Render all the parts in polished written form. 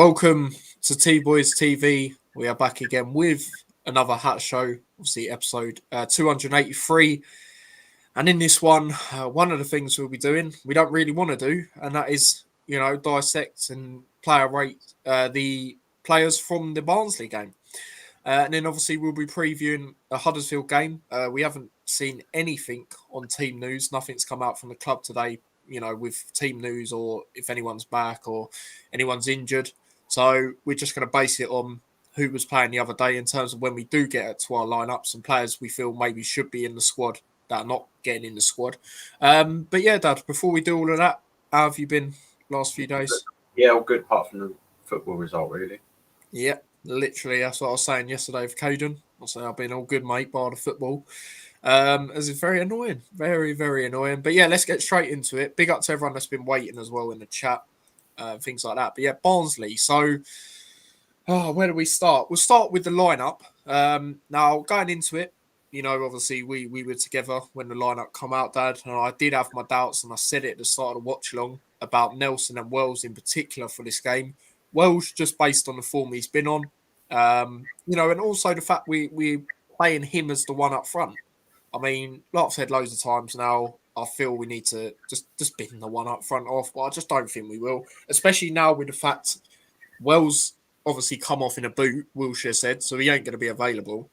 Welcome to T Boys TV. We are back again with another Hat Show, obviously episode 283. And in this one of the things we'll be doing, we don't really want to do, and that is, dissect and player rate the players from the Barnsley game. And then obviously we'll be previewing a Huddersfield game. We haven't seen anything on team news. Nothing's come out from the club today, with team news or if anyone's back or anyone's injured. So we're just going to base it on who was playing the other day in terms of when we do get to our lineups and players we feel maybe should be in the squad that are not getting in the squad. But yeah, Dad, before we do all of that, how have you been last few days? Yeah, all good apart from the football result, really. Yeah, literally, that's what I was saying yesterday for Caden. I'll say I've been all good, mate, bar the football. As it's very annoying. Very, very annoying. But yeah, let's get straight into it. Big up to everyone that's been waiting as well in the chat, things like that. But yeah, Barnsley. So, where do we start? We'll start with the lineup. Now, going into it, obviously we were together when the lineup come out, Dad, and I did have my doubts, and I said it at the start of the watch along about Nelson and Wells in particular for this game. Wells just based on the form he's been on, and also the fact we're playing him as the one up front. I mean, like I've said loads of times now, I feel we need to just bin the one up front off, but I just don't think we will, especially now with the fact Wells obviously come off in a boot, Wilshere said, so he ain't going to be available.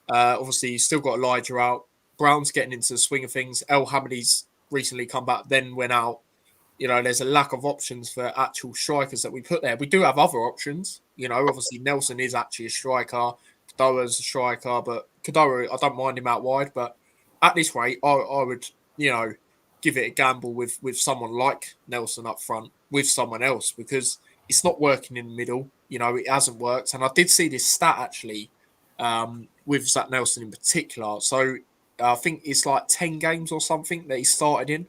Obviously, he's still got Elijah out. Brown's getting into the swing of things. El Hamadi's recently come back, then went out. There's a lack of options for actual strikers that we put there. We do have other options. Obviously Nelson is actually a striker. Kadoa's a striker, but Kadoa, I don't mind him out wide. But at this rate, I would, give it a gamble with someone like Nelson up front with someone else because it's not working in the middle. It hasn't worked. And I did see this stat actually with Zach Nelson in particular. So I think it's like 10 games or something that he started in.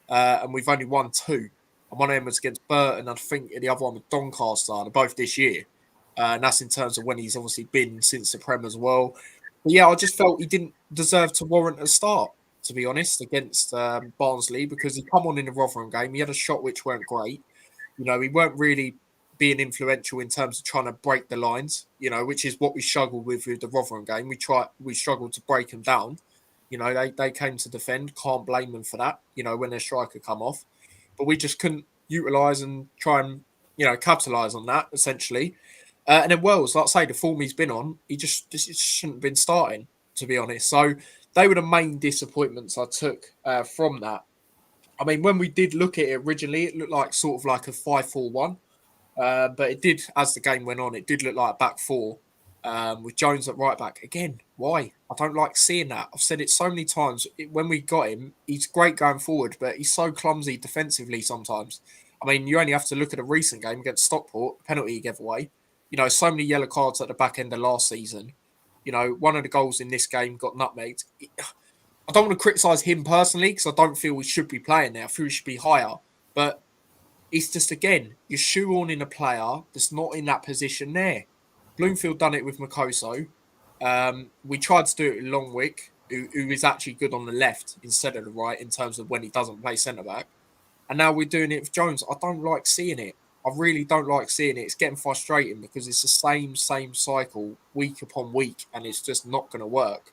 And we've only won 2. And one of them was against Burton, and I think the other one was Doncaster. They're both this year. And that's in terms of when he's obviously been since the Prem as well. But yeah, I just felt he didn't deserve to warrant a start, to be honest, against Barnsley because he come on in the Rotherham game. He had a shot which weren't great. He weren't really being influential in terms of trying to break the lines, which is what we struggled with the Rotherham game. We struggled to break them down. They came to defend. Can't blame them for that, when their striker come off. But we just couldn't utilise and try and, capitalise on that, essentially. And then Wells, like I say, the form he's been on, he just shouldn't have been starting, to be honest. So they were the main disappointments I took from that. I mean, when we did look at it originally, it looked like sort of like a 5-4-1. But it did, as the game went on, it did look like a back four. With Jones at right back. Again, why? I don't like seeing that. I've said it so many times. When we got him, he's great going forward, but he's so clumsy defensively sometimes. I mean, you only have to look at a recent game against Stockport, penalty he gave away. So many yellow cards at the back end of last season. One of the goals in this game got nutmegged. I don't want to criticise him personally because I don't feel we should be playing there. I feel we should be higher. But it's just, again, you're shoehorning a player that's not in that position there. Bloomfield done it with Makoso. We tried to do it with Longwick, who is actually good on the left instead of the right in terms of when he doesn't play centre-back. And now we're doing it with Jones. I don't like seeing it. I really don't like seeing it. It's getting frustrating because it's the same cycle week upon week, and it's just not going to work.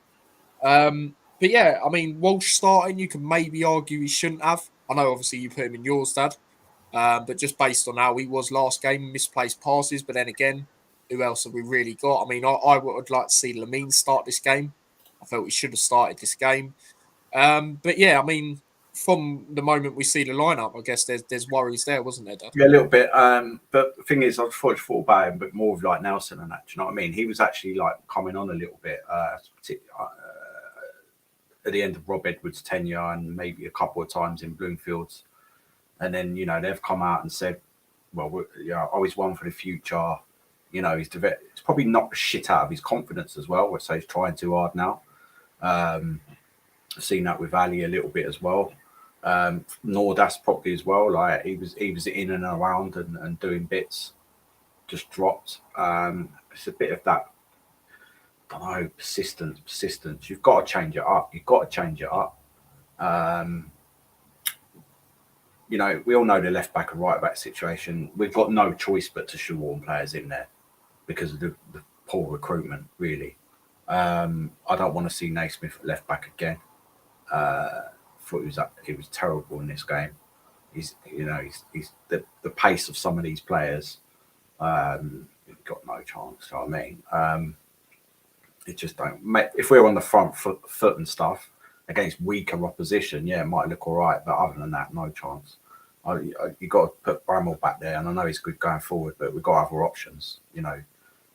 But yeah, I mean, Walsh starting, you can maybe argue he shouldn't have. I know, obviously, you put him in yours, Dad. But just based on how he was last game, misplaced passes. But then again, who else have we really got? I mean, I would like to see Lamine start this game. I felt he should have started this game. But yeah, I mean, from the moment we see the lineup, I guess there's worries there, wasn't there, Dad? Yeah, a little bit. But the thing is, I thought about him, but more of like Nelson and that. Do you know what I mean? He was actually like coming on a little bit at the end of Rob Edwards' tenure and maybe a couple of times in Bloomfield's. And then, they've come out and said, well, he's one for the future. He's probably knocked the shit out of his confidence as well. So he's trying too hard now. Seen that with Ali a little bit as well. Nordas probably as well. Like he was in and around and doing bits, just dropped. It's a bit of that, I don't know, persistence. You've got to change it up. you know, we all know the left back and right back situation. We've got no choice but to shoehorn players in there because of the poor recruitment, really. I don't want to see Naismith at left back again. Thought he was terrible in this game. He's the pace of some of these players. Got no chance. You know what I mean? It just don't. If we're on the front foot and stuff against weaker opposition, yeah, it might look all right. But other than that, no chance. You got to put Bramwell back there, and I know he's good going forward, but we've got other options, you know.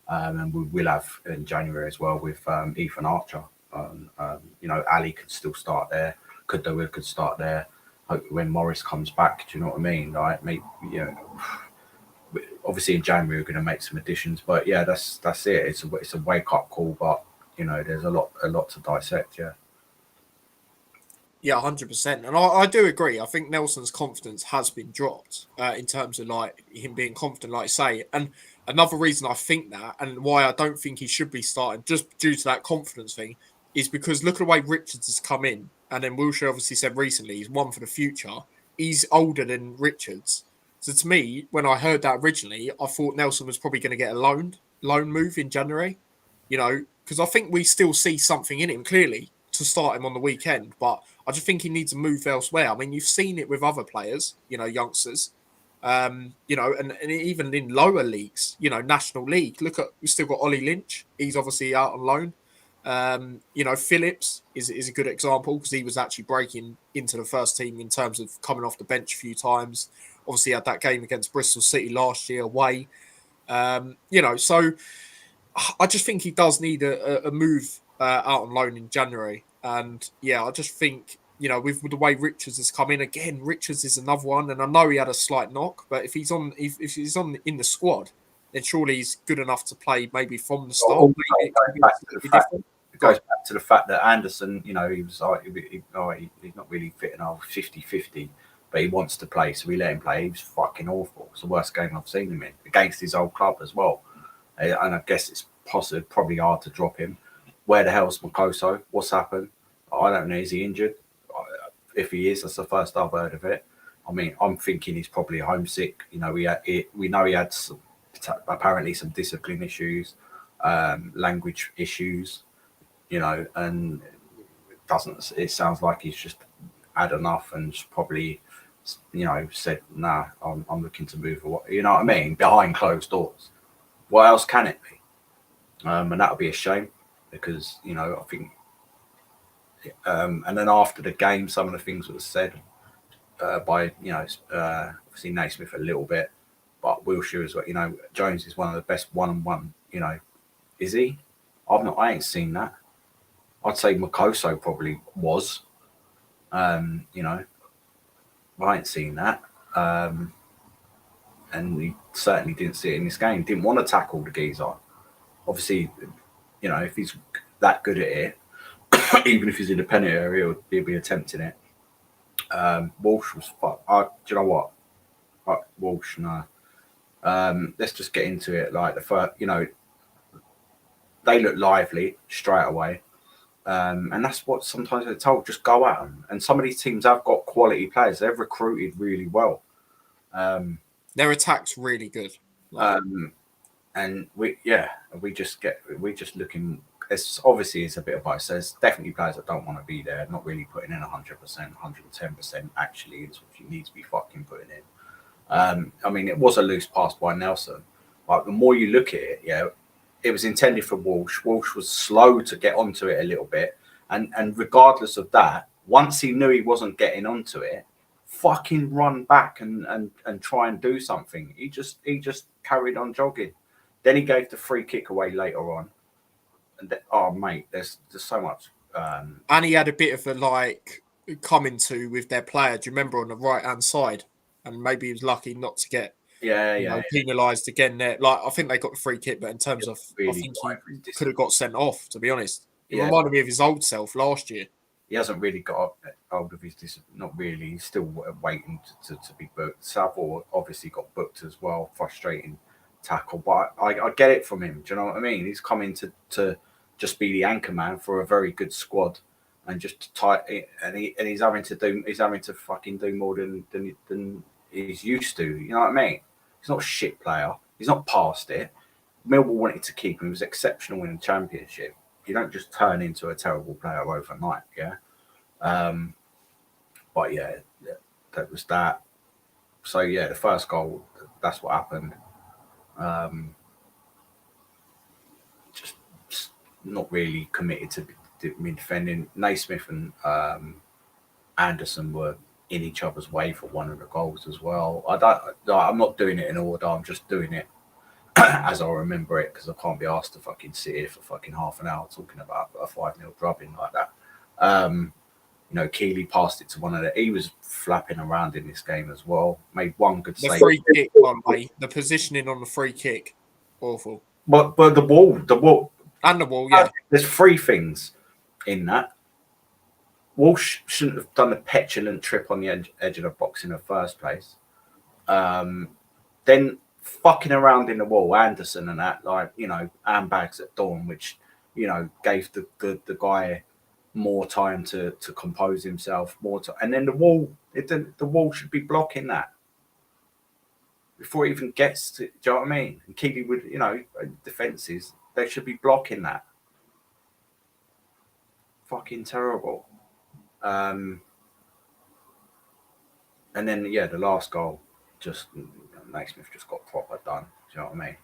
And we will have in January as well with Ethan Archer. You know, Ali could still start there. Could start there. Hope when Morris comes back, do you know what I mean? Like, maybe, you know, obviously in January we're going to make some additions, but yeah, that's it. It's a wake up call, but you know, there's a lot to dissect. Yeah. Yeah, 100%. And I do agree. I think Nelson's confidence has been dropped in terms of like him being confident, like I say. And another reason I think that and why I don't think he should be starting just due to that confidence thing is because look at the way Richards has come in. And then Wilshere obviously said recently he's one for the future. He's older than Richards. So to me, when I heard that originally, I thought Nelson was probably going to get a loan move in January, you know, because I think we still see something in him clearly to start him on the weekend. But I just think he needs to move elsewhere. I mean, you've seen it with other players, you know, youngsters, you know, and even in lower leagues, you know, National League. Look at we've still got Ollie Lynch. He's obviously out on loan. You know, Phillips is a good example because he was actually breaking into the first team in terms of coming off the bench a few times. Obviously, had that game against Bristol City last year away. You know, so I just think he does need a move out on loan in January. And yeah, I just think, you know, with the way Richards has come in again, Richards is another one. And I know he had a slight knock, but if he's on in the squad, then surely he's good enough to play maybe from the start. Also, Maybe it can be different. it goes back to the fact that Anderson, you know, he was like, he's not really fitting our 50-50, but he wants to play, so we let him play. He was fucking awful. It's the worst game I've seen him in against his old club as well. And I guess it's probably hard to drop him. Where the hell's Makoso? What's happened? I don't know. Is he injured? If he is, that's the first I've heard of it. I mean, I'm thinking he's probably homesick. You know, we know he had apparently some discipline issues, language issues. You know, and it sounds like he's just had enough and just probably, you know, said, nah, I'm looking to move away. You know what I mean? Behind closed doors. What else can it be? And that would be a shame because, you know, I think, and then after the game, some of the things that were said by, you know, obviously Naismith a little bit, but Wilshere as well. You know, Jones is one of the best one-on-one. You know, is he? I ain't seen that. I'd say Makoso probably was. You know, I ain't seen that. And he certainly didn't see it in this game. Didn't want to tackle the geezer. Obviously, you know, if he's that good at it, even if he's in the penalty area, he'll be attempting it. Walsh was do you know what? Walsh, no. Let's just get into it. Like the first, you know, they look lively straight away. And that's what sometimes they're told, just go at them. And some of these teams have got quality players. They've recruited really well. Their attack's really good. And we just looking. It's obviously it's a bit of both. So there's definitely players that don't want to be there, not really putting in 100%, 110%. Actually, it's what you need to be fucking putting in. I mean, it was a loose pass by Nelson. Like the more you look at it, yeah, it was intended for Walsh. Walsh was slow to get onto it a little bit, and regardless of that, once he knew he wasn't getting onto it, fucking run back and try and do something. He just carried on jogging. Then he gave the free kick away later on. And oh mate, there's so much. And he had a bit of a like coming to with their player. Do you remember on the right hand side? And maybe he was lucky not to get penalised again there. Like I think they got the free kick, but in terms of I think he could have got sent off. To be honest, it reminded me of his old self last year. He hasn't really got hold of his not really. He's still waiting to be booked. Savile obviously got booked as well. Frustrating tackle, but I get it from him. Do you know what I mean? He's coming to just be the anchor man for a very good squad, and just tight, and he's having to fucking do more than he's used to. You know what I mean? He's not a shit player. He's not past it. Millwall wanted to keep him. He was exceptional in the Championship. You don't just turn into a terrible player overnight, yeah. But yeah, that was that. So yeah, the first goal, that's what happened. Just not really committed to me defending. Naismith and Anderson were in each other's way for one of the goals as well. I'm not doing it in order. I'm just doing it as I remember it, because I can't be asked to fucking sit here for fucking half an hour talking about a 5-0 drubbing like that. Keely passed it to one of the. He was flapping around in this game as well. Made one good save. The free kick, by the way, the positioning on the free kick, awful. But the wall, and the wall, yeah. There's three things in that. Walsh shouldn't have done a petulant trip on the edge of the box in the first place. Then fucking around in the wall, Anderson and that, handbags at dawn, which gave the guy more time to compose himself, and then the wall should be blocking that before it even gets to. Do you know what I mean? And Keeley would, defenses, they should be blocking that. Fucking terrible. And then the last goal, just Naismith just got proper done. Do you know what I mean?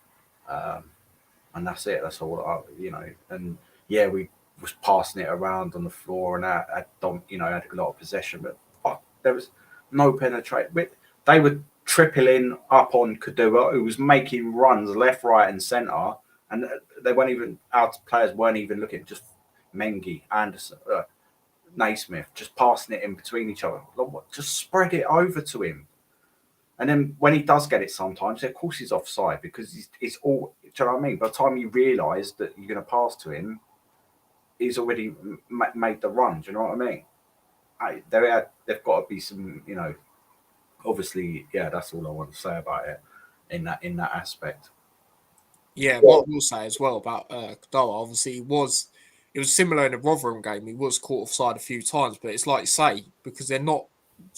And that's it. That's all. And yeah, we was passing it around on the floor, and had a lot of possession, but fuck, there was no penetration. They were tripling up on Kadua, who was making runs left, right, and centre, and they weren't even players weren't even looking. Just Mengi, Anderson, Naismith, just passing it in between each other. Just spread it over to him. And then when he does get it sometimes, of course he's offside, because it's all. Do you know what I mean? By the time you realise that you're going to pass to him, he's already made the run. Do you know what I mean? They've got to be some, obviously, yeah. That's all I want to say about it in that aspect. Yeah, what we'll say as well about Kadoa, obviously, it was similar in the Rotherham game. He was caught offside a few times, but it's like you say, because they're not,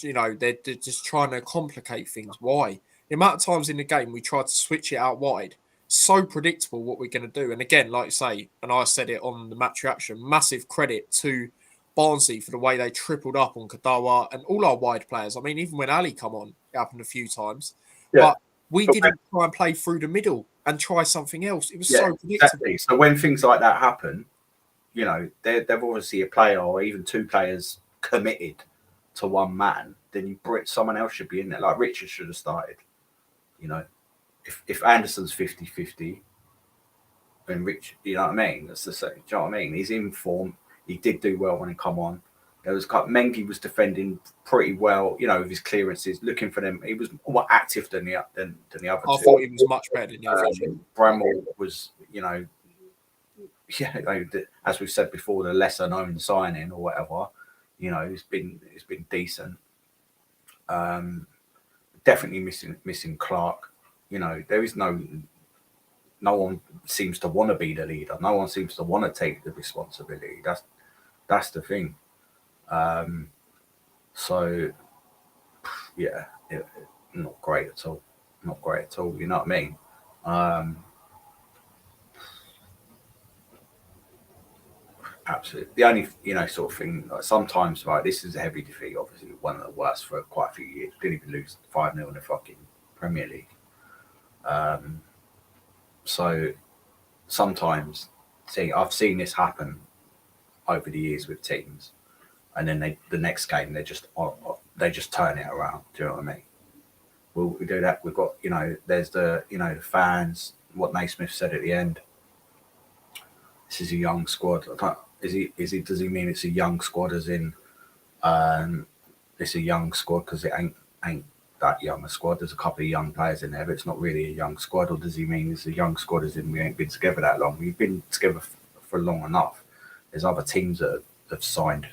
they're just trying to complicate things. Why? The amount of times in the game we tried to switch it out wide, so predictable what we're going to do. And again, like you say, and I said it on the match reaction, massive credit to Barnsley for the way they tripled up on Kadoa and all our wide players. I mean, even when Ali come on, it happened a few times. Yeah. But we didn't try and play through the middle and try something else. It was so predictable. Exactly. So when things like that happen, they've obviously a player or even two players committed to one man, then someone else should be in there. Like Richard should have started. If Anderson's 50-50, then Rich, you know what I mean? That's the same. Do you know what I mean? He's in form. He did do well when he come on. There was Mengi was defending pretty well, with his clearances, looking for them. He was more active than the other two. I thought he was much better than the other two. Bramwell was, as we've said before, the lesser known signing or whatever. It's been decent. Definitely missing Clark. There is no one seems to want to be the leader. No one seems to want to take the responsibility. That's the thing. So yeah, not great at all. Not great at all. You know what I mean? Absolutely. The only sort of thing, like sometimes, right, this is a heavy defeat, obviously one of the worst for quite a few years. Didn't even lose 5-0 in the fucking Premier League. So sometimes, I've seen this happen over the years with teams, and then the next game they just turn it around. Do you know what I mean? We do that. We've got there's the the fans. What Naismith said at the end. This is a young squad. Does he mean it's a young squad as in it's a young squad because it ain't that young a squad? There's a couple of young players in there, but it's not really a young squad. Or does he mean it's a young squad as in we ain't been together that long? We've been together for long enough. There's other teams that have signed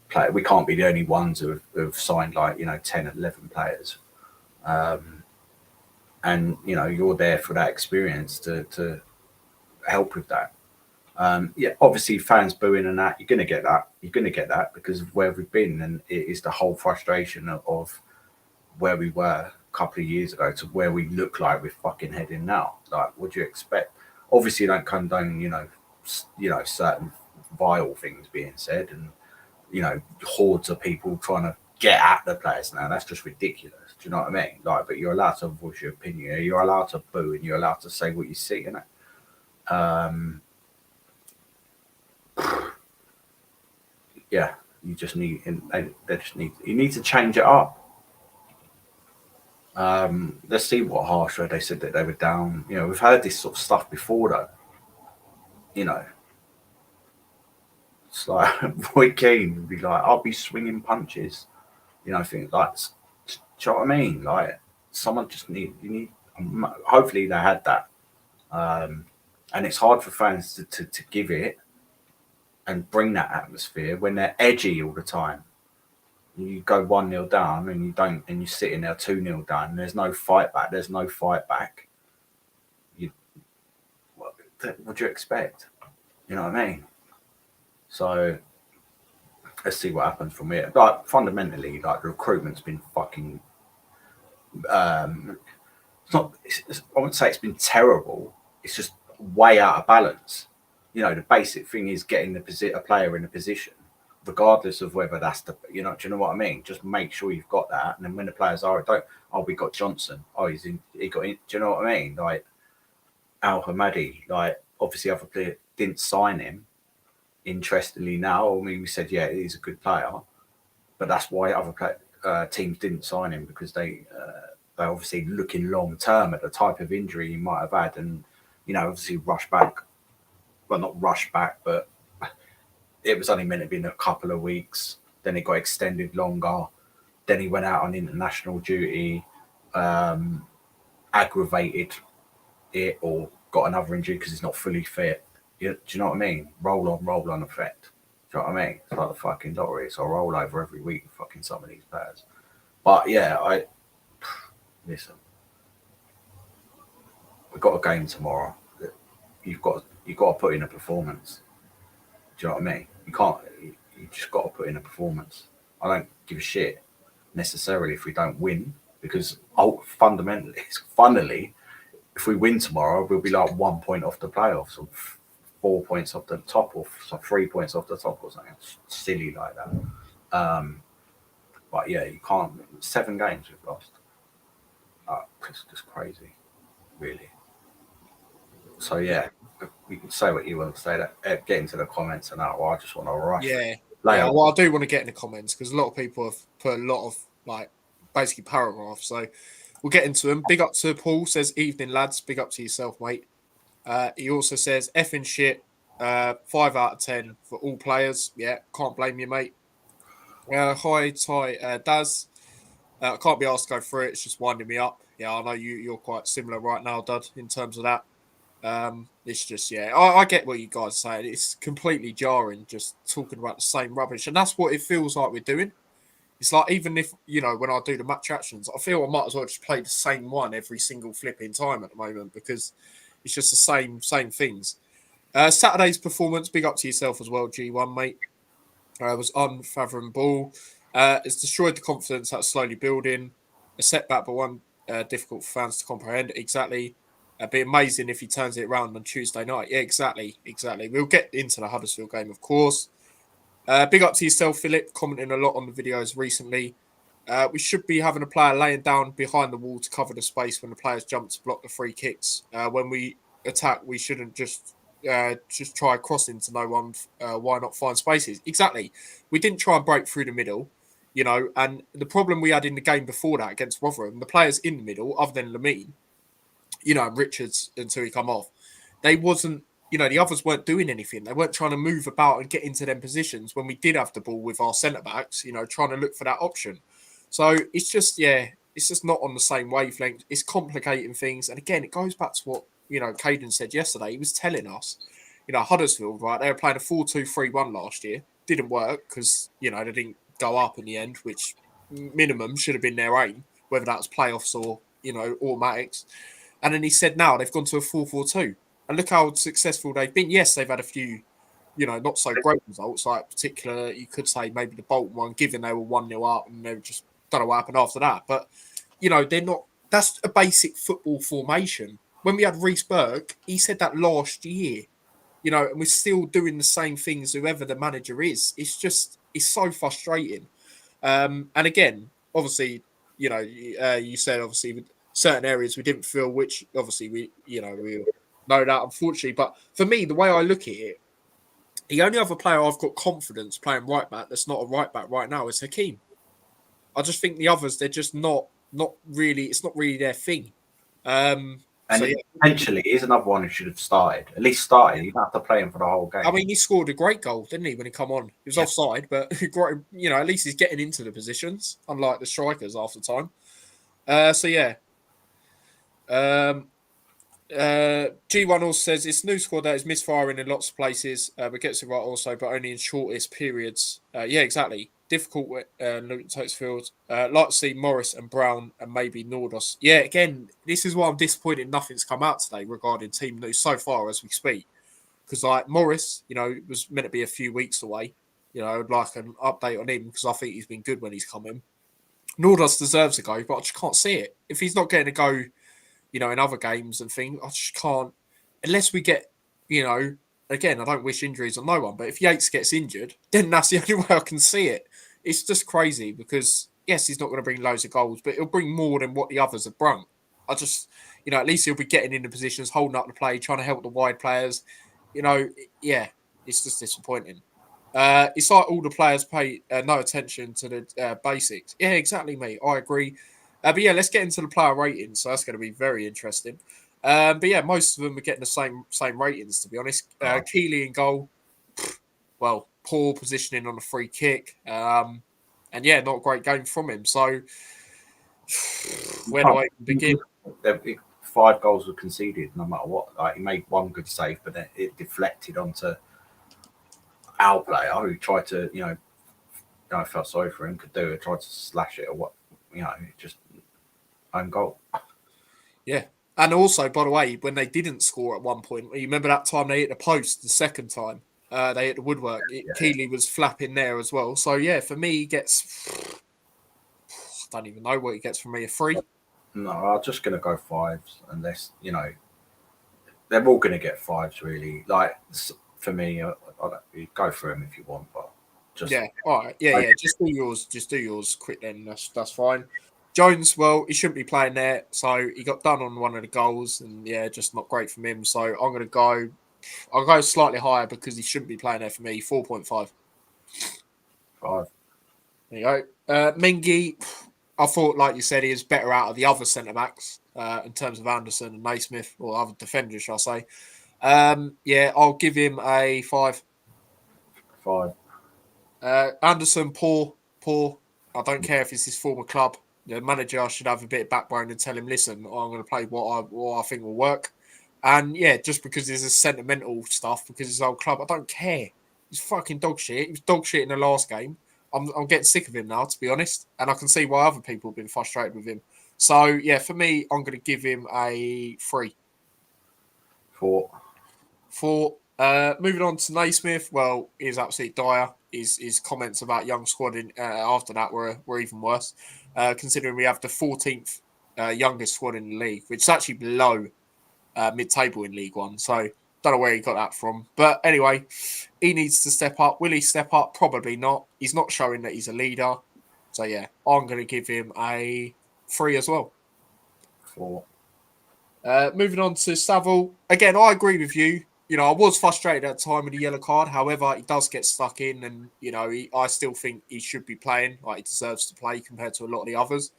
players. We can't be the only ones who have signed 10 and 11 players. And you're there for that experience to help with that. Yeah, obviously fans booing and that, you're going to get that. You're going to get that because of where we've been, and it is the whole frustration of where we were a couple of years ago to where we look like we're fucking heading now. Like, what do you expect? Obviously, you don't condone, certain vile things being said, and hordes of people trying to get at the players now. That's just ridiculous. Do you know what I mean? Like, but you're allowed to voice your opinion. You're allowed to boo, and you're allowed to say what you see. Yeah, you just need, you need to change it up. Let's see what Harsher, they said that they were down. We've heard this sort of stuff before, though. It's like Roy Keane would be like, I'll be swinging punches. I think like, do you know what I mean? Like, someone just hopefully they had that. And it's hard for fans to give it and bring that atmosphere when they're edgy all the time. You go 1-0 down and you don't, and you're sitting there 2-0 down. And there's no fight back. There's no fight back. What do you expect? You know what I mean? So let's see what happens from here. Like, fundamentally, like, the recruitment's been fucking. It's not. I wouldn't say it's been terrible. It's just way out of balance. The basic thing is getting a player in a position, regardless of whether that's the. Do you know what I mean? Just make sure you've got that, and then when the players are, don't. Oh, we got Johnson. Oh, he got in. Do you know what I mean? Like Al Hamadi. Like, obviously, other player didn't sign him. Interestingly, now, I mean, we said, yeah, he's a good player, but that's why other teams didn't sign him, because they're obviously looking long term at the type of injury he might have had, and obviously rush back. Well, not rush back, but it was only meant to be in a couple of weeks. Then it got extended longer. Then he went out on international duty, aggravated it, or got another injury because he's not fully fit. Do you know what I mean? Roll on effect. Do you know what I mean? It's like the fucking lottery. It's a roll over every week with fucking some of these players. But yeah, listen. We've got a game tomorrow. You've got to put in a performance. Do you know what I mean? You just got to put in a performance. I don't give a shit necessarily if we don't win, because funnily, if we win tomorrow, we'll be like 1 point off the playoffs, or 4 points off the top, or 3 points off the top, or something silly like that. But yeah, you can't. 7 games we've lost. It's just crazy, really. So yeah, you can say what you want to say. That get into the comments and that. Well, I just want to rush. Yeah. Well, I do want to get in the comments because a lot of people have put a lot of basically paragraphs. So we'll get into them. Big up to Paul, says, evening lads. Big up to yourself, mate. He also says, effing shit. 5 out of 10 for all players. Yeah, can't blame you, mate. Hi, Ty Daz. I can't be asked to go through it. It's just winding me up. Yeah, I know you're quite similar right now, Dud, in terms of that. It's just, yeah, I get what you guys are saying. It's completely jarring just talking about the same rubbish. And that's what it feels like we're doing. It's like, even if, when I do the match actions, I feel I might as well just play the same one every single flipping time at the moment, because it's just the same things. Saturday's performance, big up to yourself as well, G1, mate. Was unfathomable. It's destroyed the confidence that's slowly building. A setback, but one difficult for fans to comprehend. Exactly. It'd be amazing if he turns it around on Tuesday night. Yeah, exactly. We'll get into the Huddersfield game, of course. Big up to yourself, Philip, commenting a lot on the videos recently. We should be having a player laying down behind the wall to cover the space when the players jump to block the free kicks. When we attack, we shouldn't just try crossing to no one. Why not find spaces? Exactly. We didn't try and break through the middle, and the problem we had in the game before that against Rotherham, the players in the middle, other than Lamine, Richards until he come off, they wasn't, the others weren't doing anything. They weren't trying to move about and get into them positions when we did have the ball with our centre-backs, trying to look for that option. So it's just not on the same wavelength. It's complicating things. And again, it goes back to what, Caden said yesterday. He was telling us, Huddersfield, right, they were playing a 4-2-3-1 last year. Didn't work because, they didn't go up in the end, which minimum should have been their aim, whether that was playoffs or, automatics. And then he said now they've gone to a 4-4-2. and look how successful they've been. Yes, they've had a few, not so great results. Like particular, you could say maybe the Bolton one, given they were 1-0 up and they were just don't know what happened after that. But they're not. That's a basic football formation. When we had Reece Burke, he said that last year. And we're still doing the same things, whoever the manager is. It's so frustrating. And again, obviously, you said obviously with certain areas we didn't feel, which obviously we know that unfortunately. But for me, the way I look at it, the only other player I've got confidence playing right back that's not a right back right now is Hakeem. I just think the others, they're just not really. It's not really their thing. And potentially, he's another one who should have started. At least started. You don't have to play him for the whole game. I mean, he scored a great goal, didn't he, when he come on? He was offside, but at least he's getting into the positions, unlike the strikers after time. G1 also says it's new squad that is misfiring in lots of places, but gets it right also, but only in shortest periods. Exactly. Difficult with Luton Huddersfield. Like to see Morris and Brown and maybe Nordos. Yeah, again, this is why I'm disappointed nothing's come out today regarding team news so far as we speak. Because like Morris, was meant to be a few weeks away. I would like an update on him because I think he's been good when he's come in. Nordos deserves a go, but I just can't see it. If he's not getting a go, in other games and things, I just can't. Unless we get, again, I don't wish injuries on no one, but if Yates gets injured, then that's the only way I can see it. It's just crazy because, yes, he's not going to bring loads of goals, but he'll bring more than what the others have brought. I just, at least he'll be getting into positions, holding up the play, trying to help the wide players. It's just disappointing. It's like all the players pay no attention to the basics. Yeah, exactly, mate. I agree. But yeah, let's get into the player ratings. So that's going to be very interesting. But yeah, most of them are getting the same ratings, to be honest. Keeley in goal, well, poor positioning on a free kick. And yeah, not a great game from him. So where do I begin? 5 goals were conceded, no matter what. Like, he made one good save, but then it deflected onto our player who tried to, I felt sorry for him, could do it, tried to slash it or what, just own goal. Yeah. And also, by the way, when they didn't score at one point, you remember that time they hit the post the second time? They hit the woodwork. Keeley was flapping there as well. So, yeah, for me, he gets... I don't even know what he gets from me, a 3. No, I'm just going to go 5s unless, they're all going to get 5s, really. Like, for me, you go for them if you want, but just... Yeah, all right. Yeah. Just do yours quick then. That's fine. Jones, well, he shouldn't be playing there. So he got done on one of the goals and, yeah, just not great from him. So I'll go slightly higher because he shouldn't be playing there for me, 4.5. 5. There you go. Mengi, I thought, like you said, he is better out of the other centre-backs in terms of Anderson and Naismith, or other defenders, shall I say. I'll give him a 5. 5. Anderson, poor. I don't care if it's his former club. The manager should have a bit of backbone and tell him, listen, I'm going to play what I think will work. And yeah, just because there's a sentimental stuff, because it's his old club, I don't care. He's fucking dog shit. He was dog shit in the last game. I'm getting sick of him now, to be honest. And I can see why other people have been frustrated with him. So yeah, for me, I'm going to give him a 3. 4. Moving on to Naismith, well, he's absolutely dire. His comments about young squad after that were even worse, considering we have the 14th youngest squad in the league, which is actually below mid-table in League One. So don't know where he got that from. But anyway, he needs to step up. Will he step up? Probably not. He's not showing that he's a leader. So yeah, I'm going to give him a 3 as well. 4. Moving on to Saville. Again, I agree with you. I was frustrated at the time with the yellow card. However, he does get stuck in and, I still think he should be playing. Like, he deserves to play compared to a lot of the others.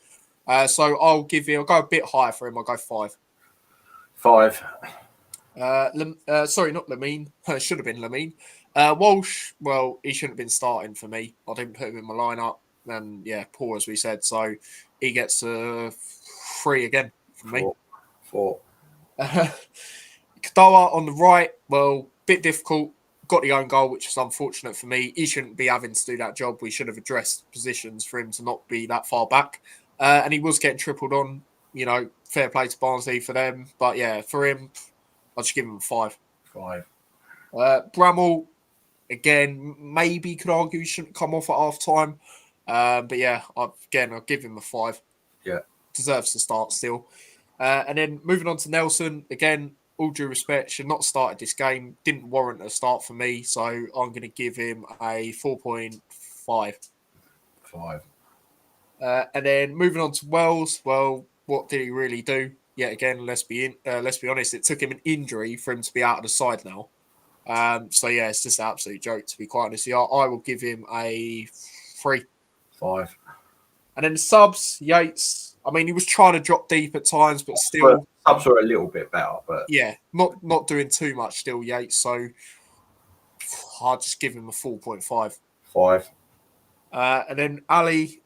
So I'll go a bit higher for him. I'll go 5. 5. Sorry, not Lamine. It should have been Lamine. Walsh, well, he shouldn't have been starting for me. I didn't put him in my lineup. And yeah, poor as we said. So he gets a 3 again from me. 4. Kadoa on the right, well, bit difficult. Got the own goal, which is unfortunate for me. He shouldn't be having to do that job. We should have addressed positions for him to not be that far back. And he was getting tripled on. Fair play to Barnsley for them. But yeah, for him, I'll just give him a 5. 5. Bramall, again, maybe could argue he shouldn't come off at half time. But yeah, I'll give him a 5. Yeah. Deserves to start still. And then moving on to Nelson, again, all due respect, should not have started this game. Didn't warrant a start for me, so I'm going to give him a 4.5. 5. And then moving on to Wells, well, what did he really do? Yet again, let's be honest, it took him an injury for him to be out of the side now. So yeah, it's just an absolute joke, to be quite honest. I will give him a 3. 5. And then the subs, Yates. I mean, he was trying to drop deep at times, but still, subs were a little bit better, but yeah, not doing too much still, Yates. So I'll just give him a 4.5. 5. And then Ali,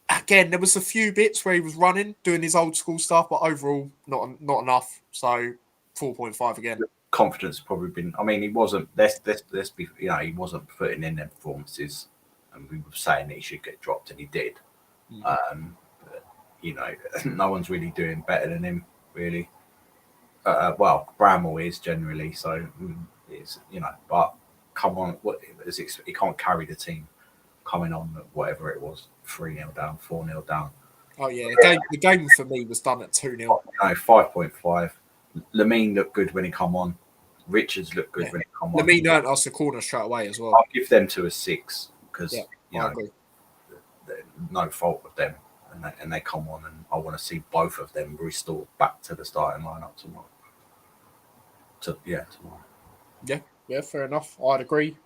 again, there was a few bits where he was running, doing his old school stuff, but overall, not enough. So 4.5 again. Confidence probably been. I mean, he wasn't. Let's be. He wasn't putting in their performances, and we were saying that he should get dropped, and he did. Mm. But, no one's really doing better than him, really. Well, Bramall is generally, so it's But come on, he can't carry the team coming on at whatever it was, 3-0 down, 4-0 down. Oh yeah, the game for me was done at 2-0. 5.5. Lamine looked good when he come on. Richards looked good when he come on. Lamine earned us the corner straight away as well. I'll give them to a 6 because I agree. No fault with them, and they come on, and I want to see both of them restored back to the starting lineup tomorrow. Tomorrow. Yeah, fair enough. I'd agree.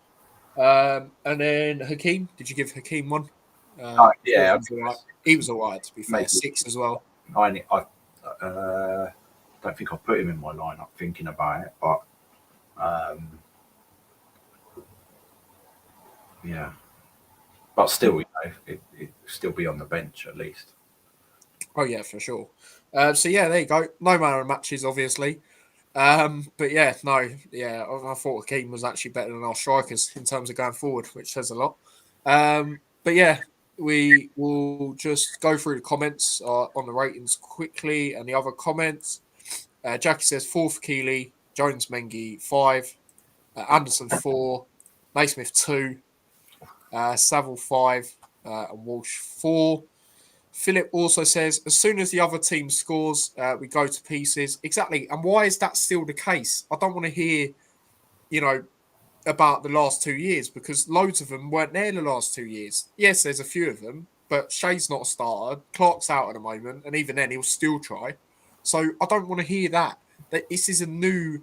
And then Hakeem, did you give Hakeem 1? Yeah, he was all right, to be fair. Maybe. 6 as well. I don't think I put him in my lineup thinking about it, but yeah. But still, it still be on the bench at least. Oh yeah, for sure. So yeah, there you go. No manner of matches, obviously. But yeah, I thought Hakeem was actually better than our strikers in terms of going forward, which says a lot. But yeah, we will just go through the comments on the ratings quickly and the other comments. Jackie says 4 for Keeley, Jones Mengi 5, Anderson 4, Naismith 2, Saville 5, and Walsh 4. Philip also says, as soon as the other team scores, we go to pieces. Exactly. And why is that still the case? I don't want to hear, about the last 2 years, because loads of them weren't there the last 2 years. Yes, there's a few of them, but Shea's not a starter. Clark's out at the moment, and even then, he'll still try. So I don't want to hear that this is a new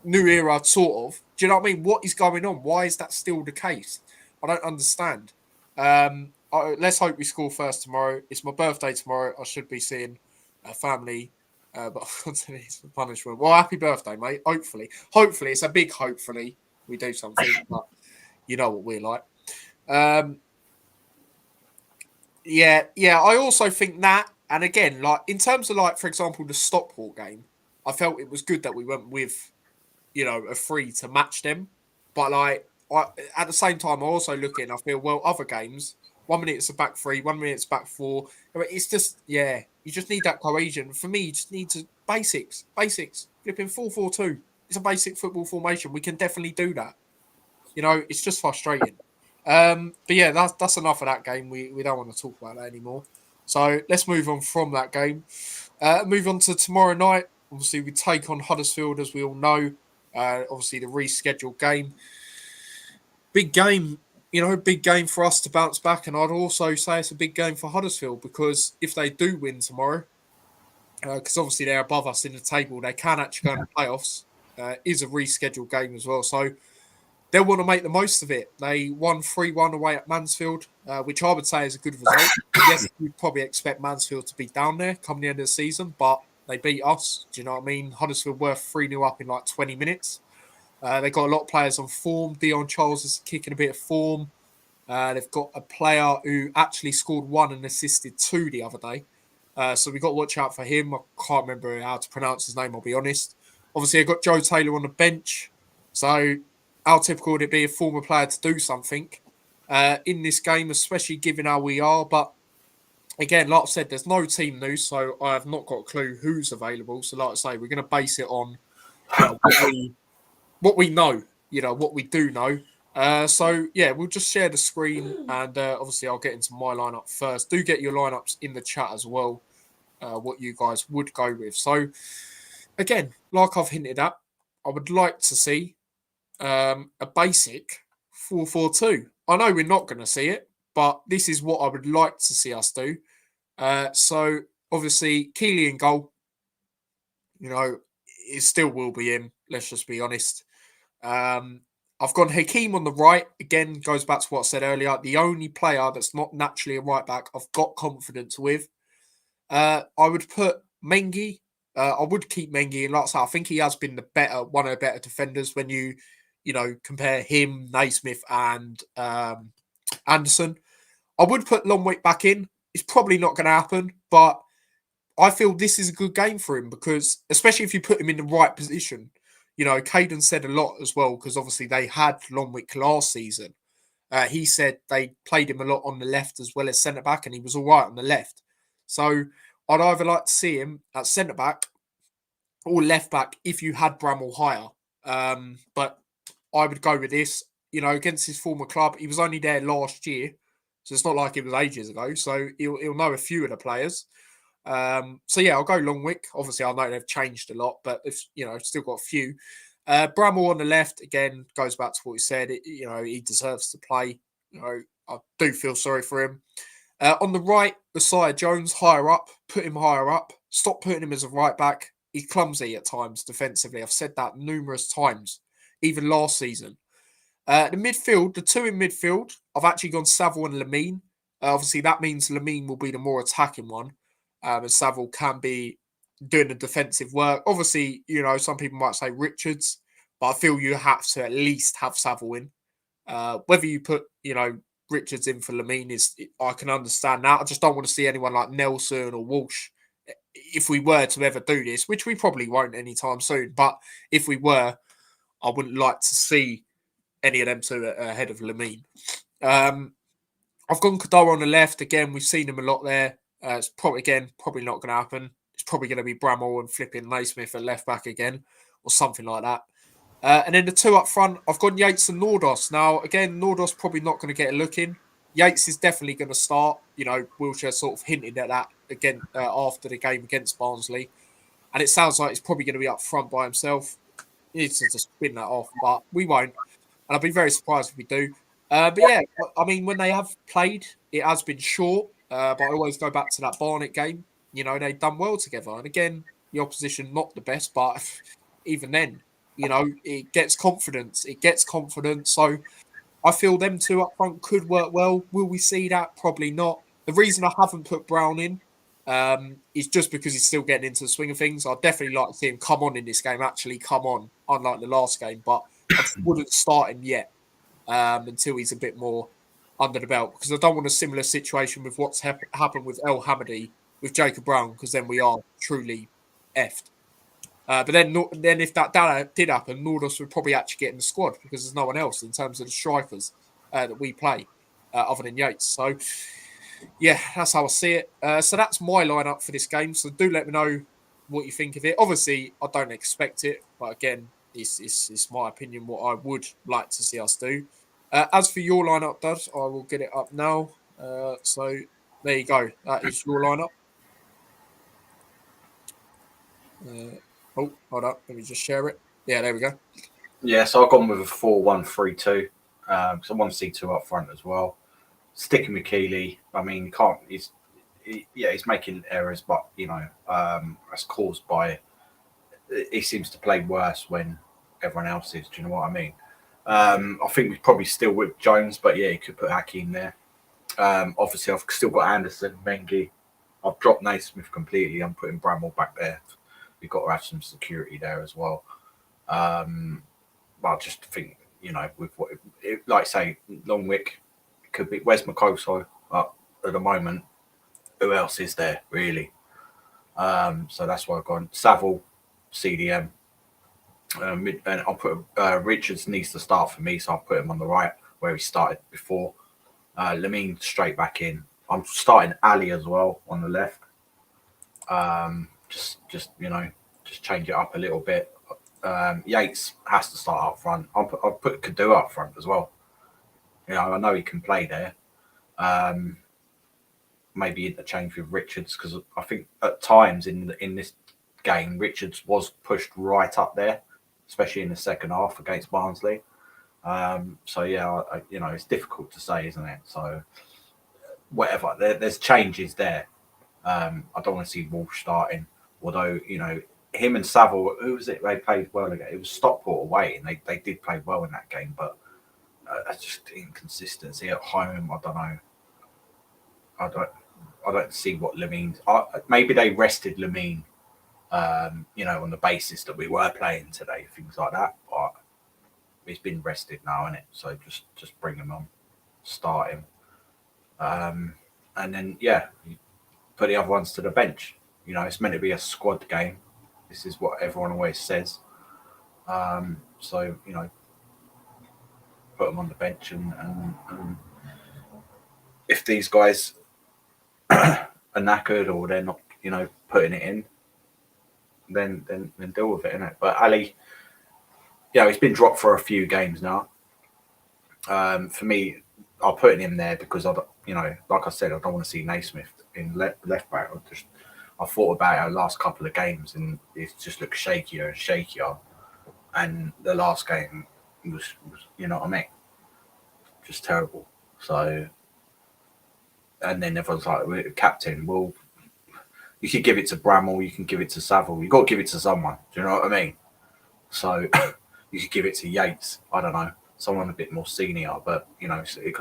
era, sort of. Do you know what I mean? What is going on? Why is that still the case? I don't understand. Let's hope we score first tomorrow. It's my birthday tomorrow. I should be seeing family, but it's a punishment. Well, happy birthday, mate. Hopefully, it's a big hopefully we do something. But you know what we're like. I also think that, and again, like in terms of for example, the Stockport game, I felt it was good that we went with, a 3 to match them. But at the same time, I also look at it and I feel, well, other games, 1 minute it's a back 3, 1 minute it's back 4. It's just, you just need that cohesion. For me, you just need to basics. Flipping 4-4-2. It's a basic football formation. We can definitely do that. It's just frustrating. But yeah, that's enough of that game. We don't want to talk about that anymore. So let's move on from that game. Move on to tomorrow night. Obviously, we take on Huddersfield, as we all know. Obviously, the rescheduled game. Big game, big game for us to bounce back. And I'd also say it's a big game for Huddersfield, because if they do win tomorrow, because obviously they're above us in the table, they can actually go in the playoffs. Is a rescheduled game as well. So they'll want to make the most of it. They won 3-1 away at Mansfield, which I would say is a good result. Yes, you'd probably expect Mansfield to be down there come the end of the season, but they beat us. Do you know what I mean? Huddersfield were 3-0 up in 20 minutes. They've got a lot of players on form. Dion Charles is kicking a bit of form. They've got a player who actually scored 1 and assisted 2 the other day. So we've got to watch out for him. I can't remember how to pronounce his name, I'll be honest. Obviously, I've got Joe Taylor on the bench. So how typical would it be a former player to do something in this game, especially given how we are? But again, like I said, there's no team news, so I have not got a clue who's available. So, like I say, we're going to base it on, what we know, what we do know. So yeah, we'll just share the screen, and obviously I'll get into my lineup first. Do get your lineups in the chat as well. What you guys would go with. So again, like I've hinted at, I would like to see a basic 4-4-2. I know we're not going to see it, but this is what I would like to see us do. So obviously, Keely in goal, it still will be him. Let's just be honest. I've gone Hakeem on the right. Again, goes back to what I said earlier. The only player that's not naturally a right back I've got confidence with. I would put Mengi. I would keep Mengi in. Like I said, I think he has been one of the better defenders when you compare him, NAISMITH, and Anderson. I would put Longwick back in. It's probably not going to happen, but I feel this is a good game for him because, especially if you put him in the right position, Caden said a lot as well because obviously they had Longwick last season. He said they played him a lot on the left as well as centre back, and he was all right on the left. So I'd either like to see him at centre back or left back if you had Bramall higher. But I would go with this. Against his former club, he was only there last year, so it's not like it was ages ago. So he'll know a few of the players. So yeah, I'll go Longwick. Obviously, I know they've changed a lot, but if still got a few. Bramall on the left again goes back to what he said. He deserves to play. I do feel sorry for him. On the right, Messiah Jones higher up. Put him higher up. Stop putting him as a right back. He's clumsy at times defensively. I've said that numerous times, even last season. The midfield, the two in midfield, I've actually gone Saville and Lamine. Obviously, that means Lamine will be the more attacking one, and Saville can be doing the defensive work. Obviously, some people might say Richards, but I feel you have to at least have Saville in. Whether you put, Richards in for Lamine I can understand that. I just don't want to see anyone like Nelson or Walsh. If we were to ever do this, which we probably won't anytime soon, but if we were, I wouldn't like to see any of them two ahead of Lamine. I've gone Kadar on the left. Again, we've seen him a lot there. It's probably not going to happen. It's probably going to be Bramall and flipping NAISMITH at left back again or something like that. And then the two up front, I've gone Yates and Nordos. Now, again, Nordos probably not going to get a look in. Yates is definitely going to start. Wilshere sort of hinted at that again after the game against Barnsley. And it sounds like he's probably going to be up front by himself. He needs to just spin that off, but we won't. And I'd be very surprised if we do. But yeah, I mean, when they have played, it has been short. But I always go back to that Barnet game. They've done well together. And again, the opposition, not the best, but even then, it gets confidence. It gets confidence. So I feel them two up front could work well. Will we see that? Probably not. The reason I haven't put Brown in is just because he's still getting into the swing of things. I'd definitely like to see him come on in this game, actually come on, unlike the last game. But I just wouldn't start him yet until he's a bit more under the belt, because I don't want a similar situation with what's happened with El Hamadi with Jacob Brown, because then we are truly effed. But then if that did happen, Nordos would probably actually get in the squad because there's no one else in terms of the strikers that we play other than Yates. So, yeah, that's how I see it. So that's my lineup for this game. So do let me know what you think of it. Obviously, I don't expect it, but again, it's my opinion what I would like to see us do. As for your lineup, Dad, I will get it up now. So there you go. That is your lineup. Oh, hold up. Let me just share it. Yeah, there we go. Yeah, so I've gone with a 4-1-3-2. So I want to see two up front as well. Sticking with Keely, I mean, he's making errors, but that's caused by he seems to play worse when everyone else is. Do you know what I mean? I think we're probably still with Jones, but yeah, you could put Hakeem there. Obviously, I've still got Anderson, Mengi. I've dropped NAISMITH completely. I'm putting Bramall back there. We've got to have some security there as well. But I just think, with what, like say, Longwick could be. Where's Makoso at the moment? Who else is there really? So that's why I've gone Saville, CDM, and I'll put Richards needs to start for me, so I'll put him on the right where he started before. Lamine straight back in. I'm starting Ali as well on the left. Just just change it up a little bit. Yates has to start up front. I'll put Kadu up front as well. I know he can play there. Maybe interchange with Richards, because I think at times in this game Richards was pushed right up there, especially in the second half against Barnsley. So yeah, it's difficult to say, isn't it? So whatever, there's changes there. I don't want to see Wolf starting, although him and Saville, who was it? They played well again. It was Stockport away, and they did play well in that game, but that's just inconsistency at home. I don't know. I don't see what Lamine. Maybe they rested Lamine, on the basis that we were playing today, things like that. But he's been rested now, isn't it? So just bring him on, start him, and then put the other ones to the bench. It's meant to be a squad game. This is what everyone always says. So put them on the bench, and if these guys are knackered or they're not, putting it in, then deal with it, innit? But Ali, he's been dropped for a few games now. For me, I'll put him there because like I said, I don't want to see NAISMITH in left back. I thought about our last couple of games, and it just looked shakier and shakier. And the last game was you know what I mean, just terrible. So, and then everyone's like, captain, well, you could give it to Bramall, you can give it to Saville. You've got to give it to someone. Do you know what I mean? So you could give it to Yates. I don't know, someone a bit more senior. But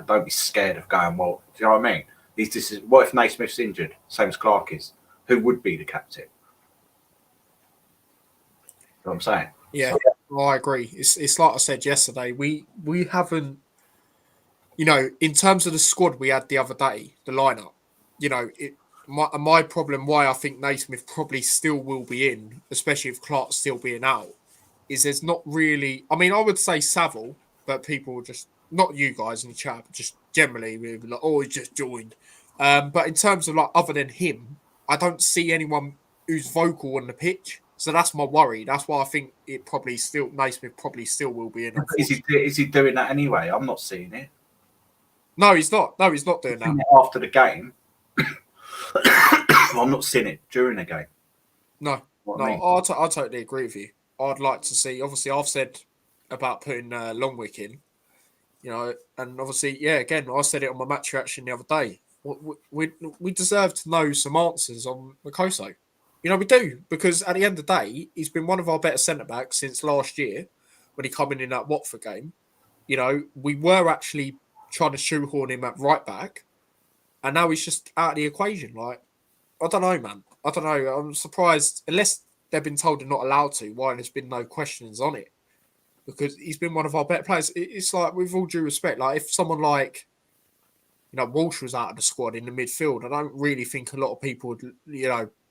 don't be scared of going. Well, do you know what I mean? This is what if Naismith's injured, same as Clark is. Who would be the captain? You know what I'm saying? Yeah, so, I agree. It's like I said yesterday. We haven't, in terms of the squad we had the other day, the lineup. My problem, why I think Naismith probably still will be in, especially if Clark's still being out, is there's not really. I mean, I would say Saville, but people just, not you guys in the chat, but just generally, we're like, oh, he just joined. But in terms of other than him, I don't see anyone who's vocal on the pitch. So that's my worry. That's why I think Naismith probably still will be in. Is he doing that anyway? I'm not seeing it. No, he's not. No, he's not doing that. After the game. I'm not seeing it during the game. No, I totally agree with you. I'd like to see. Obviously, I've said about putting Longwick in, and obviously, again, I said it on my match reaction the other day. We deserve to know some answers on Makoso. We do, because at the end of the day, he's been one of our better centre backs since last year when he came in that Watford game. We were actually trying to shoehorn him at right back, and now he's just out of the equation. I don't know, man. I don't know. I'm surprised, unless they've been told they're not allowed to, why there's been no questions on it. Because he's been one of our better players. It's like, with all due respect, if someone like, Walsh was out of the squad in the midfield, I don't really think a lot of people would,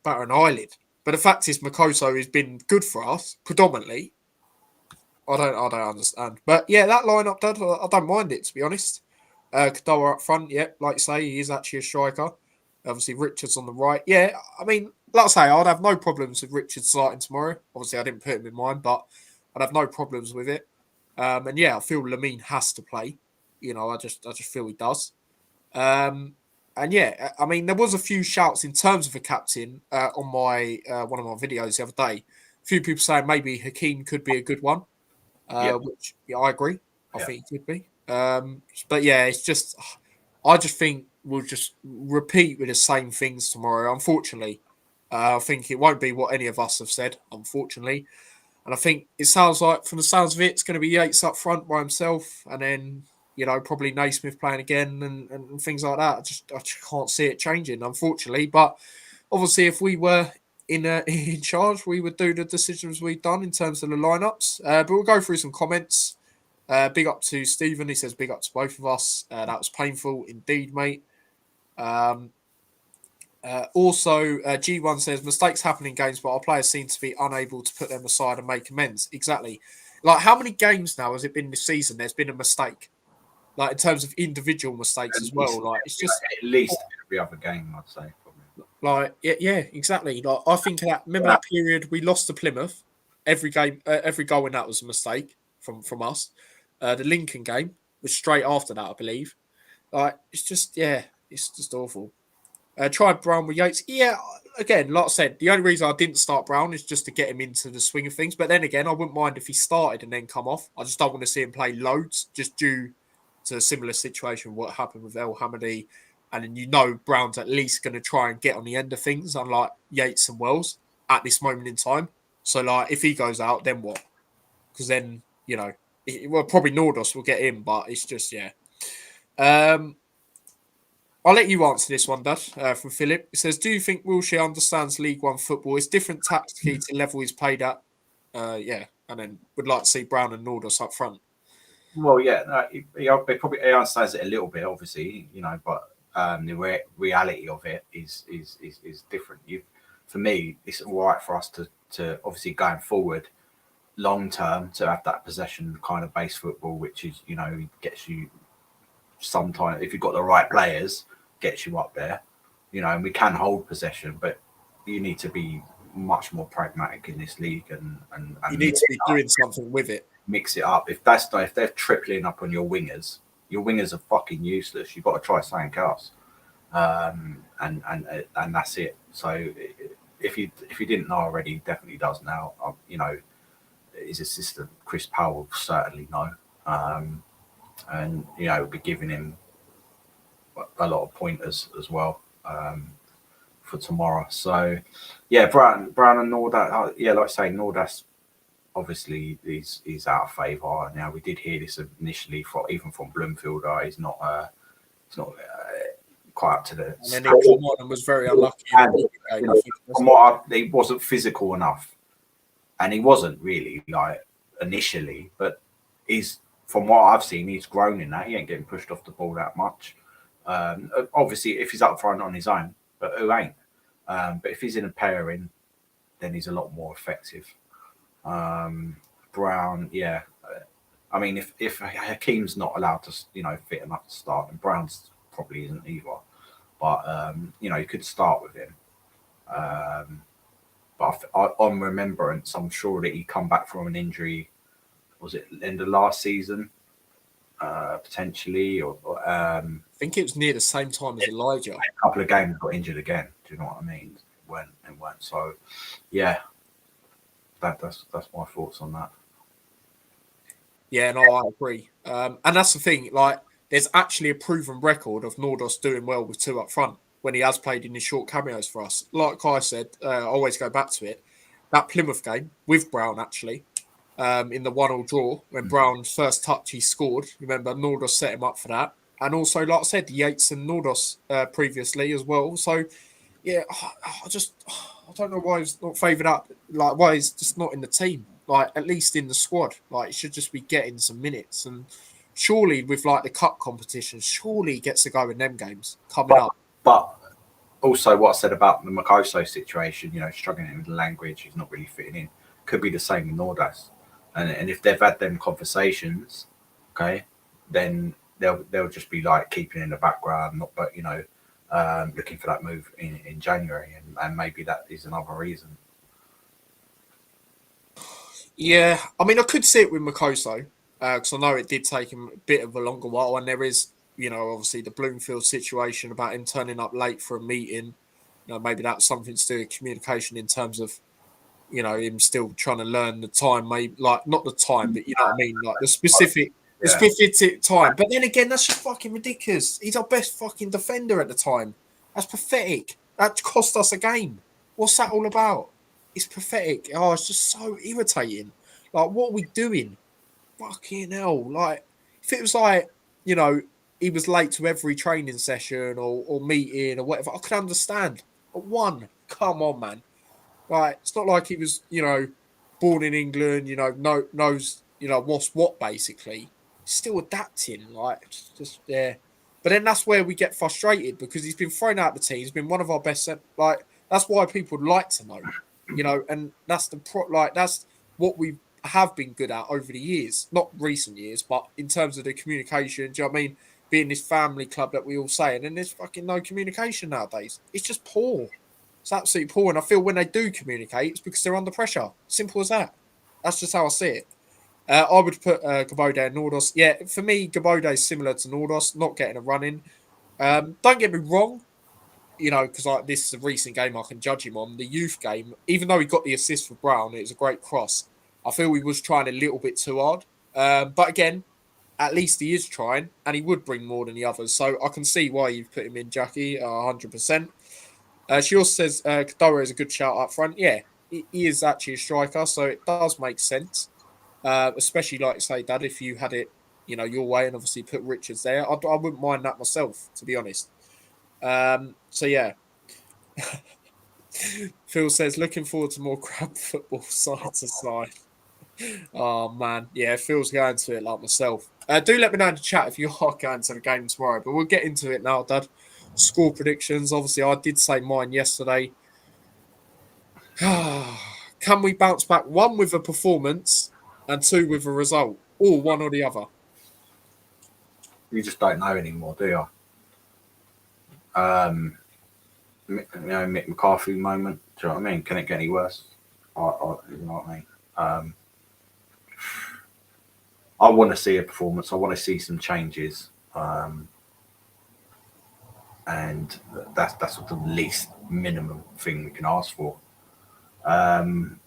batter an eyelid. But the fact is, Makoto has been good for us, predominantly. I don't understand. But yeah, that lineup, I don't mind it, to be honest. Kadoa up front, like you say, he is actually a striker. Obviously, Richards on the right. Yeah, I mean, like I say, I'd have no problems with Richards starting tomorrow. Obviously, I didn't put him in mind, but I'd have no problems with it. And yeah, I feel Lamine has to play. I just feel he does. And yeah, I mean, there was a few shouts in terms of a captain on my one of my videos the other day. A few people saying maybe Hakeem could be a good one, which I agree. I think he could be. But yeah, it's just, I just think we'll just repeat with the same things tomorrow. Unfortunately, I think it won't be what any of us have said, unfortunately. And I think it sounds like, from the sounds of it, it's going to be Yates up front by himself, and then, probably Naismith playing again and things like that. I just can't see it changing, unfortunately. But obviously, if we were in charge, we would do the decisions we've done in terms of the lineups. But we'll go through some comments. Big up to Stephen. He says, big up to both of us. That was painful indeed, mate. Also, G1 says, mistakes happen in games, but our players seem to be unable to put them aside and make amends. Exactly. How many games now has it been this season? There's been a mistake. In terms of individual mistakes as well. It's just at least every other game, I'd say. Probably. Like, yeah, exactly. Like, I think remember that period we lost to Plymouth. Every game, every goal in that was a mistake from us. The Lincoln game was straight after that, I believe. Like, it's just awful. Tried Brown with Yates. Yeah, again, like I said, the only reason I didn't start Brown is just to get him into the swing of things. But then again, I wouldn't mind if he started and then come off. I just don't want to see him play loads, just due to a similar situation what happened with El Hamady. And then Brown's at least going to try and get on the end of things, unlike Yates and Wells at this moment in time. So, like, if he goes out, then what? Because then, probably Nordos will get in, but it's just, yeah. I'll let you answer this one, Dad, from Philip. It says, do you think Wilshere understands League One football? It's different tactically to level he's played at. And then would like to see Brown and Nordos up front. Well, yeah, he probably understands it a little bit, obviously, but the reality of it is different. For me, it's all right for us to obviously going forward, long term, to have that possession kind of base football, which is gets you sometimes, if you've got the right players, gets you up there, and we can hold possession, but you need to be much more pragmatic in this league and you need to be doing something with it. Mix it up. If they're tripling up on your wingers are fucking useless. You've got to try something else, and that's it. So if you didn't know already, he definitely does now. His assistant Chris Powell will certainly know, and we'll be giving him a lot of pointers as well for tomorrow. So yeah, Brown and Nordas. Yeah, like I say, Nordas obviously he's out of favour. Now we did hear this initially even from Bloomfield. He's not quite up to the. And then he came on and was very unlucky. He wasn't physical enough, and he wasn't really like initially. But from what I've seen, he's grown in that. He ain't getting pushed off the ball that much. Obviously, if he's up front on his own, but who ain't? But if he's in a pairing, then he's a lot more effective. Brown, yeah. I mean, if Hakeem's not allowed to, fit enough to start, and Brown's probably isn't either. But you could start with him. But on remembrance, I'm sure that he come back from an injury. Was it end of last season? Potentially, or I think it was near the same time as Elijah. A couple of games got injured again. Do you know what I mean? Went. So, yeah, that's my thoughts on that. Yeah, no, I agree. And that's the thing. Like, there's actually a proven record of Nordos doing well with two up front when he has played in his short cameos for us. Like I said, I always go back to it. That Plymouth game with Brown, actually, in the 1-1 draw, when Brown's first touch he scored. Remember, Nordos set him up for that. And also, like I said, Yates and Nordos previously as well. So, yeah, I don't know why he's not favoured up. Like, why he's just not in the team. Like, at least in the squad. Like, he should just be getting some minutes. And surely, with, like, the cup competition, surely he gets to go in them games coming up. But also what I said about the Makoso situation, struggling with the language, he's not really fitting in. Could be the same with Nordas. And if they've had them conversations, okay, then they'll just be like keeping in the background, looking for that move in January, and maybe that is another reason. Yeah, I mean, I could see it with Makoso because I know it did take him a bit of a longer while, and there is, obviously the Bloomfield situation about him turning up late for a meeting. Maybe that's something to do with communication in terms of, him still trying to learn the time, maybe like not the time, but you know what I mean, like the specific time. But then again, that's just fucking ridiculous. He's our best fucking defender at the time. That's pathetic. That cost us a game. What's that all about? It's pathetic. Oh, it's just so irritating. Like, what are we doing? Fucking hell. Like, if it was like, he was late to every training session or meeting or whatever, I could understand. But come on, man. Like, it's not like he was, born in England, knows, what's what, basically. He's still adapting. Like, just, yeah. But then that's where we get frustrated because he's been thrown out of the team. He's been one of our best. Like, that's why people would like to know, and that's that's what we have been good at over the years, not recent years, but in terms of the communication. Do you know what I mean? being this family club that we all say, and then there's fucking no communication nowadays. It's just poor. It's absolutely poor. And I feel when they do communicate, it's because they're under pressure. Simple as that. That's just how I see it. I would put Gabode and Nordos. Yeah, for me, Gabode is similar to Nordos, not getting a run in. Don't get me wrong, because this is a recent game I can judge him on. The youth game, even though he got the assist for Brown, it was a great cross. I feel he was trying a little bit too hard. But again, at least he is trying, and he would bring more than the others. So I can see why you've put him in, Jackie, 100%. She also says Kadora is a good shout up front. Yeah, he is actually a striker, so it does make sense. Especially, like you say, Dad, if you had it, your way, and obviously put Richards there, I wouldn't mind that myself, to be honest. So yeah. Phil says, looking forward to more crab football side to side. Oh man, yeah, Phil's going to it like myself. Do let me know in the chat if you are going to the game tomorrow, but we'll get into it now, Dad. Score predictions. Obviously, I did say mine yesterday. Can we bounce back? One with a performance and two with a result, or one or the other? You just don't know anymore, do you? Mick McCarthy moment. Do you know what I mean? Can it get any worse? You know what I mean? I want to see a performance. I want to see some changes, and that's the least minimum thing we can ask for. Home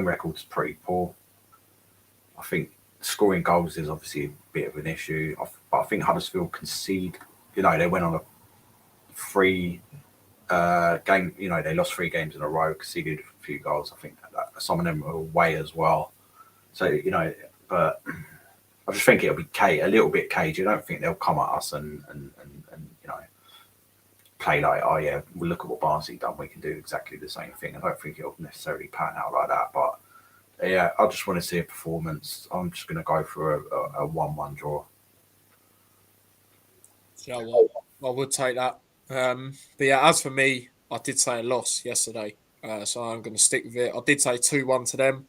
record's pretty poor. I think scoring goals is obviously a bit of an issue, but I think Huddersfield concede. They went on a 3 game. They lost 3 games in a row, conceded a few goals. I think some of them were away as well. So but I just think it'll be a little bit cagey. I don't think they'll come at us and play like, oh yeah, we'll look at what Barnsley done. We can do exactly the same thing. I don't think it'll necessarily pan out like that. But yeah, I just want to see a performance. I'm just going to go for a 1-1 draw. You know what? I would take that. But yeah, as for me, I did say a loss yesterday, so I'm going to stick with it. I did say 2-1 to them.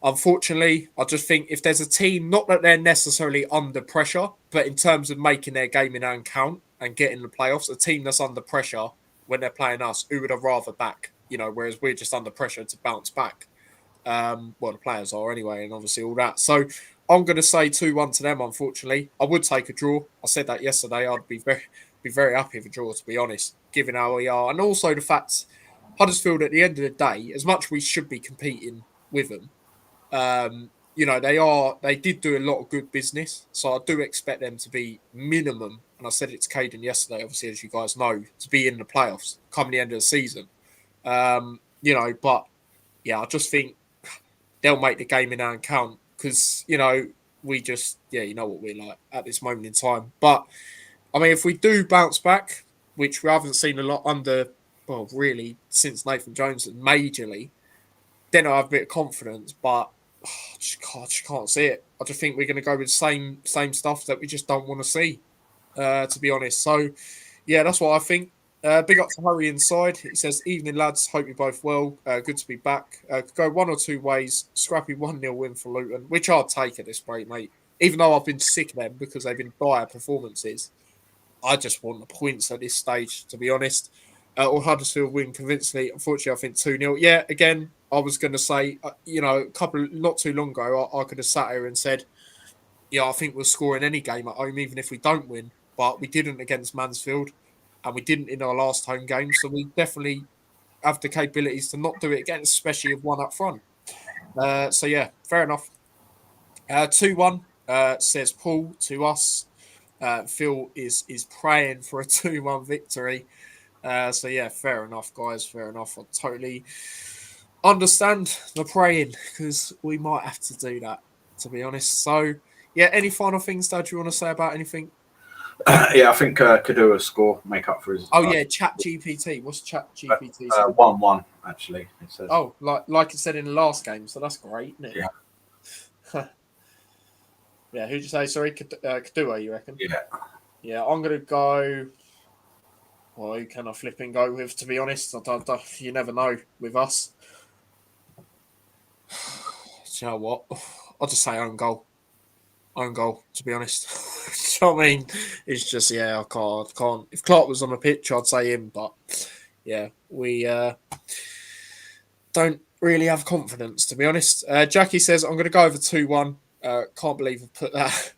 Unfortunately, I just think if there's a team, not that they're necessarily under pressure, but in terms of making their game in hand count and getting the playoffs, a team that's under pressure when they're playing us, who would have rather back? Whereas we're just under pressure to bounce back. Well, the players are anyway, and obviously all that. So I'm going to say 2-1 to them. Unfortunately, I would take a draw. I said that yesterday. I'd be very happy with a draw, to be honest, given how we are, and also the fact Huddersfield at the end of the day, as much we should be competing with them. They did do a lot of good business, so I do expect them to be minimum. And I said it to Caden yesterday, obviously, as you guys know, to be in the playoffs come the end of the season. But yeah, I just think they'll make the game in hand count because we just what we're like at this moment in time. But I mean, if we do bounce back, which we haven't seen a lot really since Nathan Jones majorly, then I have a bit of confidence. But I just can't see it. I just think we're going to go with the same stuff that we just don't want to see, to be honest. So, yeah, that's what I think. Big up to Harry inside. He says, evening, lads. Hope you're both well. Good to be back. Could go one or two ways. Scrappy 1-0 win for Luton, which I'll take at this rate, mate. Even though I've been sick of them because they've been dire performances. I just want the points at this stage, to be honest. Or Huddersfield win convincingly. Unfortunately, I think 2-0. Yeah, again, I was going to say, not too long ago, I could have sat here and said, yeah, I think we'll score in any game at home, even if we don't win. But we didn't against Mansfield, and we didn't in our last home game. So we definitely have the capabilities to not do it again, especially with one up front. So yeah, fair enough. 2-1 says Paul to us. Phil is praying for a 2-1 victory. So yeah, fair enough, guys. Fair enough. I totally understand the praying because we might have to do that, to be honest. So yeah, any final things, Dad, you want to say about anything? Yeah, I think Kadua score make up for his. Oh yeah, Chat GPT. What's Chat GPT? 1-1 actually. It says. Oh, like it said in the last game, so that's great, isn't it? Yeah. Yeah. Who'd you say? Sorry, Kadua. You reckon? Yeah. Yeah, I'm gonna go. Well, who can I flip and go with? To be honest, you never know with us. Do you know what? I'll just say own goal. own goal, to be honest. So, I mean, it's just, I can't. If Clark was on the pitch, I'd say him, but yeah, we don't really have confidence, to be honest. Jackie says, I'm going to go over 2-1. Can't believe I've put that.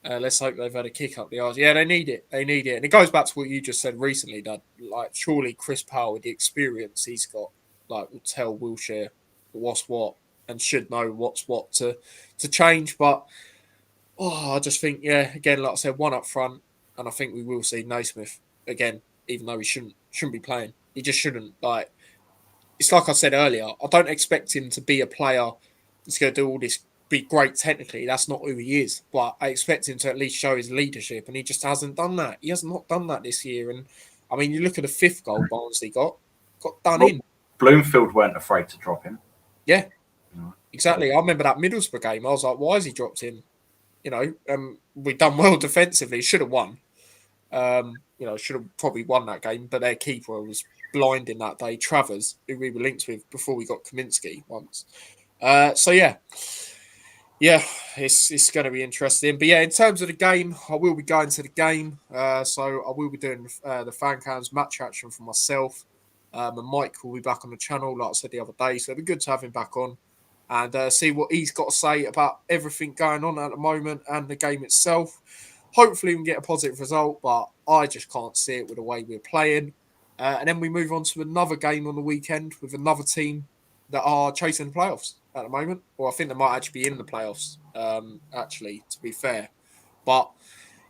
Let's hope they've had a kick up the arse. Yeah, they need it. They need it. And it goes back to what you just said recently, Dad. Like, surely Chris Powell, with the experience he's got, like, will tell Wilshere what's what and should know what's what to change. But, I just think, again, like I said, one up front. And I think we will see NAISMITH again, even though he shouldn't be playing. He just shouldn't. Like, it's like I said earlier, I don't expect him to be a player that's going to do all this, be great technically. That's not who he is. But I expect him to at least show his leadership, and he just hasn't done that. He has not done that this year. And I mean, you look at the 5th goal Barnsley got done in. Bloomfield weren't afraid to drop him. Yeah, exactly. I remember that Middlesbrough game. I was like, why has he dropped him? We've done well defensively. Should have won. Should have probably won that game, but their keeper was blinding that day. Travers, who we were linked with before we got Kaminsky once. It's going to be interesting. But in terms of the game, I will be going to the game. So I will be doing the fan cams match action for myself. And Mike will be back on the channel, like I said the other day. So it'll be good to have him back on and see what he's got to say about everything going on at the moment and the game itself. Hopefully we can get a positive result, but I just can't see it with the way we're playing. And then we move on to another game on the weekend with another team that are chasing the playoffs at the moment. Or I think they might actually be in the playoffs, to be fair. But,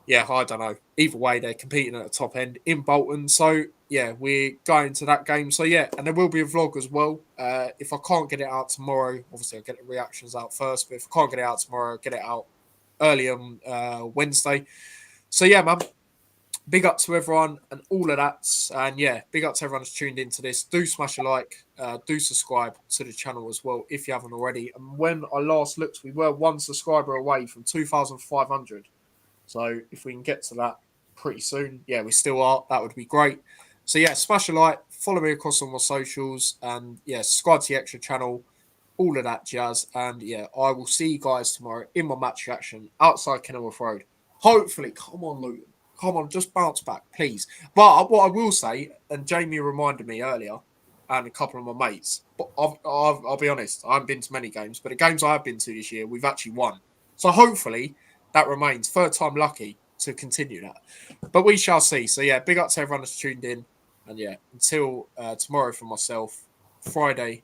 I don't know. Either way, they're competing at the top end in Bolton. So, we're going to that game. So, and there will be a vlog as well. If I can't get it out tomorrow, obviously I'll get the reactions out first. But if I can't get it out tomorrow, I'll get it out early on Wednesday. So, man. Big up to everyone and all of that. And big up to everyone that's tuned into this. Do smash a like. Do subscribe to the channel as well if you haven't already. And when I last looked, we were 1 subscriber away from 2,500. So if we can get to that pretty soon, we still are. That would be great. So smash a like. Follow me across all my socials. And subscribe to the extra channel. All of that jazz. And I will see you guys tomorrow in my match reaction outside Kenilworth Road. Hopefully, come on, Luton. Come on, just bounce back, please. But what I will say, and Jamie reminded me earlier, and a couple of my mates, but I'll be honest, I haven't been to many games, but the games I have been to this year, we've actually won. So hopefully that remains 3rd time lucky to continue that. But we shall see. So big up to everyone that's tuned in. And until tomorrow from myself, Friday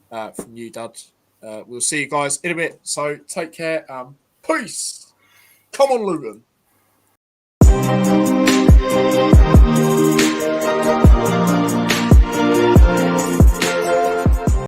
from you, Dad. We'll see you guys in a bit. So take care and peace. Come on, Luton.